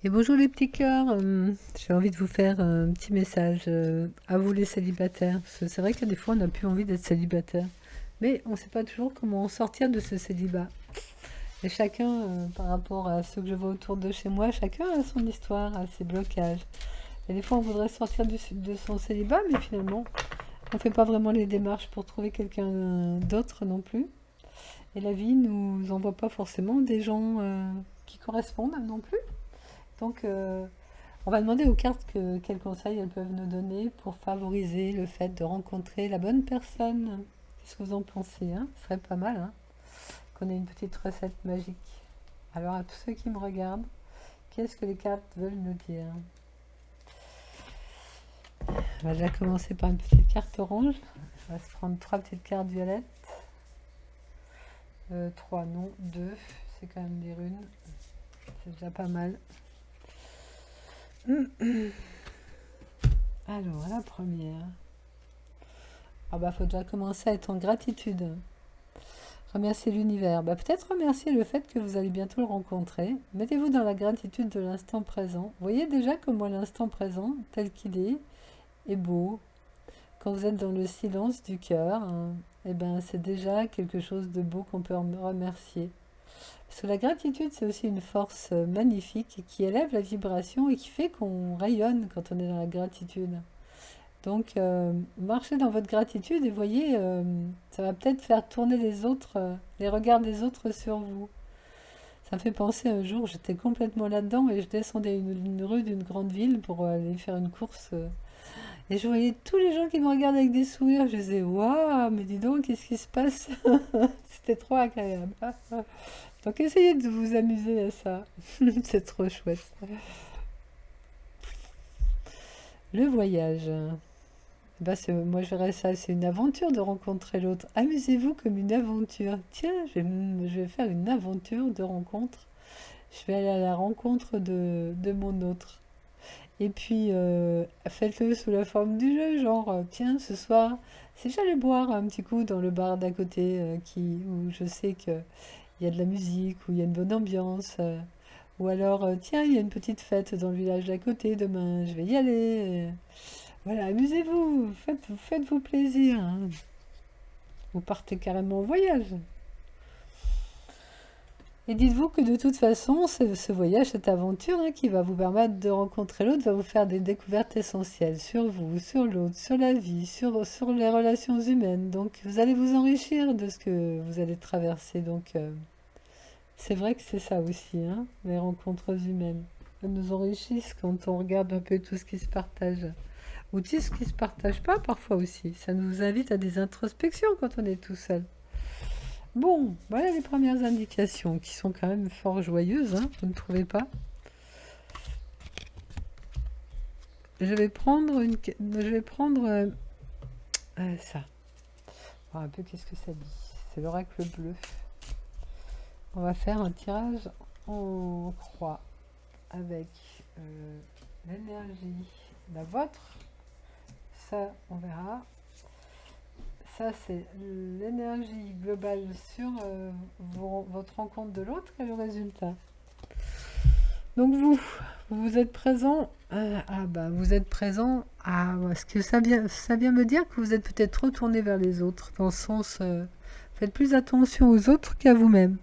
Et bonjour les petits cœurs, j'ai envie de vous faire un petit message à vous les célibataires. Parce que c'est vrai que des fois on n'a plus envie d'être célibataire. Mais on ne sait pas toujours comment sortir de ce célibat. Et chacun, par rapport à ceux que je vois autour de chez moi, chacun a son histoire, a ses blocages. Et des fois on voudrait sortir de son célibat, mais finalement on ne fait pas vraiment les démarches pour trouver quelqu'un d'autre non plus. Et la vie nous envoie pas forcément des gens qui correspondent non plus. Donc, on va demander aux cartes quels conseils elles peuvent nous donner pour favoriser le fait de rencontrer la bonne personne. Qu'est-ce que vous en pensez, hein? Ce serait pas mal, hein, qu'on ait une petite recette magique. Alors, à tous ceux qui me regardent, qu'est-ce que les cartes veulent nous dire? On va déjà commencer par une petite carte orange. On va se prendre trois petites cartes violettes. Trois, non, deux. C'est quand même des runes. C'est déjà pas mal. Alors, la première. Ah bah, faut déjà commencer à être en gratitude. Remercier l'univers. Bah, peut-être remercier le fait que vous allez bientôt le rencontrer. Mettez-vous dans la gratitude de l'instant présent. Voyez déjà comment l'instant présent, tel qu'il est beau. Quand vous êtes dans le silence du cœur, hein, eh ben, c'est déjà quelque chose de beau qu'on peut remercier. Parce que la gratitude, c'est aussi une force magnifique qui élève la vibration et qui fait qu'on rayonne quand on est dans la gratitude. Donc, marchez dans votre gratitude et voyez, ça va peut-être faire tourner les autres, les regards des autres sur vous. Ça me fait penser un jour, j'étais complètement là-dedans et je descendais une rue d'une grande ville pour aller faire une course. Et je voyais tous les gens qui me regardent avec des sourires. Je disais, waouh, mais dis donc, qu'est-ce qui se passe? C'était trop agréable. Donc, essayez de vous amuser à ça. C'est trop chouette. Le voyage. Bah, moi, je verrais ça, c'est une aventure de rencontrer l'autre. Amusez-vous comme une aventure. Tiens, je vais faire une aventure de rencontre. Je vais aller à la rencontre de mon autre. Et puis, faites-le sous la forme du jeu, genre, tiens, ce soir, si j'allais boire un petit coup dans le bar d'à côté, où je sais qu'il y a de la musique, où il y a une bonne ambiance, ou alors, tiens, il y a une petite fête dans le village d'à côté, demain, je vais y aller. Voilà, amusez-vous, faites-vous plaisir, hein. Vous partez carrément en voyage. Et dites-vous que de toute façon, ce voyage, cette aventure, hein, qui va vous permettre de rencontrer l'autre, va vous faire des découvertes essentielles sur vous, sur l'autre, sur la vie, sur les relations humaines. Donc vous allez vous enrichir de ce que vous allez traverser. Donc c'est vrai que c'est ça aussi, hein, les rencontres humaines. Elles nous enrichissent quand on regarde un peu tout ce qui se partage. Ou tout ce qui ne se partage pas parfois aussi. Ça nous invite à des introspections quand on est tout seul. Bon, voilà les premières indications qui sont quand même fort joyeuses, hein, vous ne trouvez pas? Je vais prendre ça. Voir un peu qu'est-ce que ça dit. C'est l'oracle bleu. On va faire un tirage en croix avec l'énergie, la vôtre. Ça, on verra. Ça, c'est l'énergie globale sur votre rencontre de l'autre et le résultat. Donc vous êtes présent. Ah bah vous êtes présent. Ah, est-ce que ça vient me dire que vous êtes peut-être retourné vers les autres, dans le sens, faites plus attention aux autres qu'à vous-même.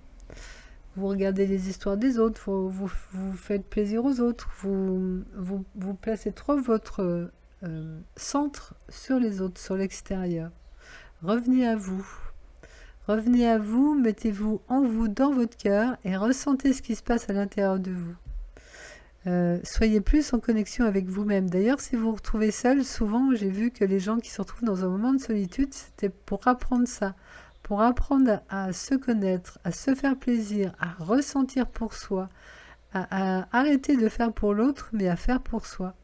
Vous regardez les histoires des autres, vous faites plaisir aux autres, vous placez trop votre centre sur les autres, sur l'extérieur. Revenez à vous. Revenez à vous, mettez-vous en vous, dans votre cœur, et ressentez ce qui se passe à l'intérieur de vous. Soyez plus en connexion avec vous-même. D'ailleurs, si vous vous retrouvez seul, souvent j'ai vu que les gens qui se retrouvent dans un moment de solitude, c'était pour apprendre ça, pour apprendre à se connaître, à se faire plaisir, à ressentir pour soi, à arrêter de faire pour l'autre, mais à faire pour soi.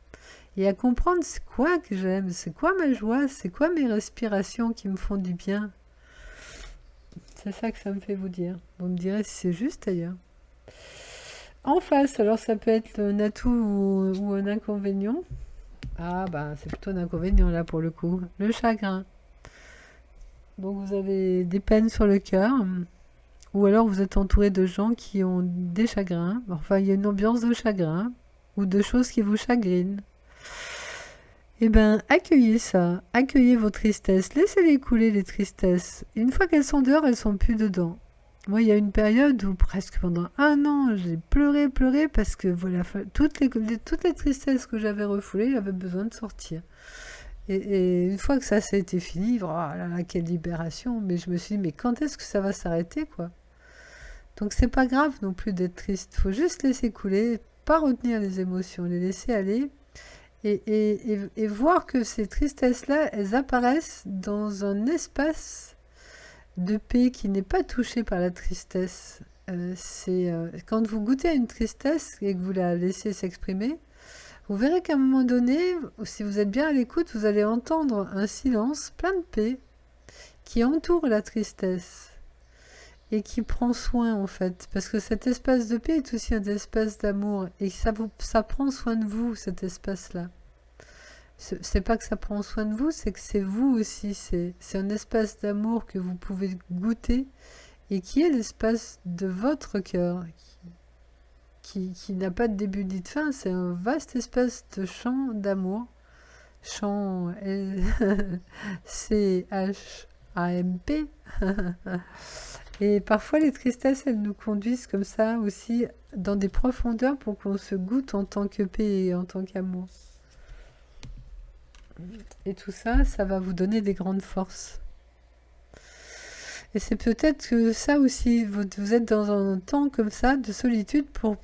Et à comprendre c'est quoi que j'aime, c'est quoi ma joie, c'est quoi mes respirations qui me font du bien. C'est ça que ça me fait vous dire. Vous me direz si c'est juste d'ailleurs. En face, alors ça peut être un atout ou un inconvénient. Ah bah c'est plutôt un inconvénient là pour le coup. Le chagrin. Donc vous avez des peines sur le cœur. Ou alors vous êtes entouré de gens qui ont des chagrins. Enfin il y a une ambiance de chagrin. ou de choses qui vous chagrinent. Eh bien, accueillez ça, accueillez vos tristesses, laissez-les couler les tristesses. Une fois qu'elles sont dehors, elles sont plus dedans. Moi, il y a une période où presque pendant 1 an, j'ai pleuré, pleuré parce que voilà, toutes les tristesses que j'avais refoulées avaient besoin de sortir. Et une fois que ça a été fini, oh là là, quelle libération. Mais je me suis dit, mais quand est-ce que ça va s'arrêter, quoi? Donc c'est pas grave non plus d'être triste. Faut juste laisser couler, pas retenir les émotions, les laisser aller et voir que ces tristesses-là, elles apparaissent dans un espace de paix qui n'est pas touché par la tristesse. Quand vous goûtez à une tristesse et que vous la laissez s'exprimer, vous verrez qu'à un moment donné, si vous êtes bien à l'écoute, vous allez entendre un silence plein de paix qui entoure la tristesse et qui prend soin en fait. Parce que cet espace de paix est aussi un espace d'amour et ça prend soin de vous, cet espace-là. C'est pas que ça prend soin de vous, c'est que c'est vous aussi. C'est un espace d'amour que vous pouvez goûter et qui est l'espace de votre cœur, qui n'a pas de début ni de fin. C'est un vaste espace de champ d'amour. Champ C-H-A-M-P. Et parfois les tristesses, elles nous conduisent comme ça aussi dans des profondeurs pour qu'on se goûte en tant que paix et en tant qu'amour. Et tout ça, ça va vous donner des grandes forces. Et c'est peut-être que ça aussi, vous êtes dans un temps comme ça de solitude pour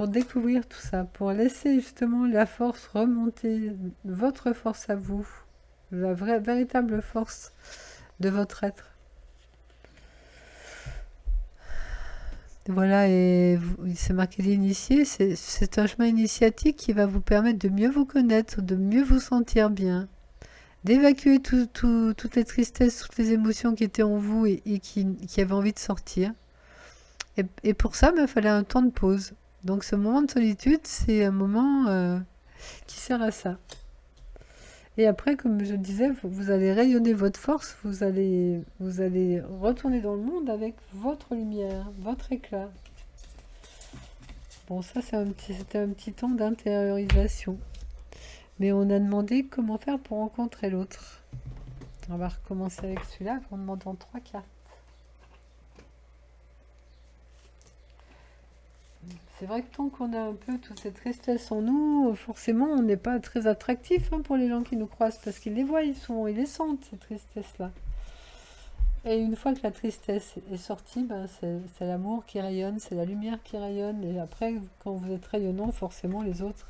découvrir tout ça, pour laisser justement la force remonter, votre force à vous, la véritable force de votre être. Voilà, et c'est marqué l'initié, c'est un chemin initiatique qui va vous permettre de mieux vous connaître, de mieux vous sentir bien, d'évacuer toutes les tristesses, toutes les émotions qui étaient en vous et qui avaient envie de sortir. Et pour ça, il fallait un temps de pause. Donc ce moment de solitude, c'est un moment qui sert à ça. Et après, comme je disais, vous allez rayonner votre force, vous allez retourner dans le monde avec votre lumière, votre éclat. Bon, ça, c'était un petit temps d'intériorisation. Mais on a demandé comment faire pour rencontrer l'autre. On va recommencer avec celui-là en demandant 3 cartes. C'est vrai que tant qu'on a un peu toute cette tristesse en nous, forcément, on n'est pas très attractif pour les gens qui nous croisent, parce qu'ils les voient souvent, ils les sentent, ces tristesses-là. Et une fois que la tristesse est sortie, c'est l'amour qui rayonne, c'est la lumière qui rayonne. Et après, quand vous êtes rayonnant, forcément, les autres,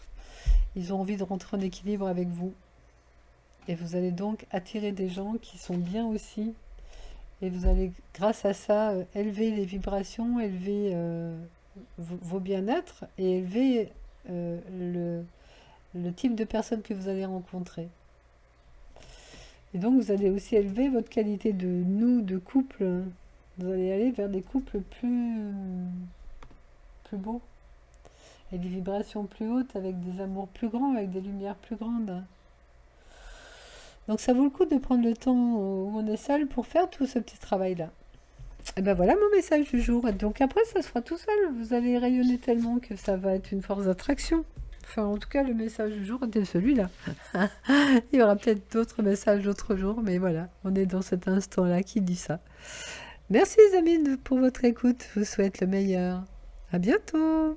ils ont envie de rentrer en équilibre avec vous. Et vous allez donc attirer des gens qui sont bien aussi. Et vous allez, grâce à ça, élever les vibrations, élever vos bien-être et élever le type de personne que vous allez rencontrer. Et donc vous allez aussi élever votre qualité de couple. Vous allez aller vers des couples plus beaux, avec des vibrations plus hautes, avec des amours plus grands, avec des lumières plus grandes. Donc ça vaut le coup de prendre le temps où on est seul pour faire tout ce petit travail-là. Et ben voilà mon message du jour. Donc après, ça se fera tout seul. Vous allez rayonner tellement que ça va être une force d'attraction. Enfin, en tout cas, le message du jour était celui-là. Il y aura peut-être d'autres messages d'autres jours, mais voilà, on est dans cet instant-là qui dit ça. Merci les amis pour votre écoute. Je vous souhaite le meilleur. À bientôt.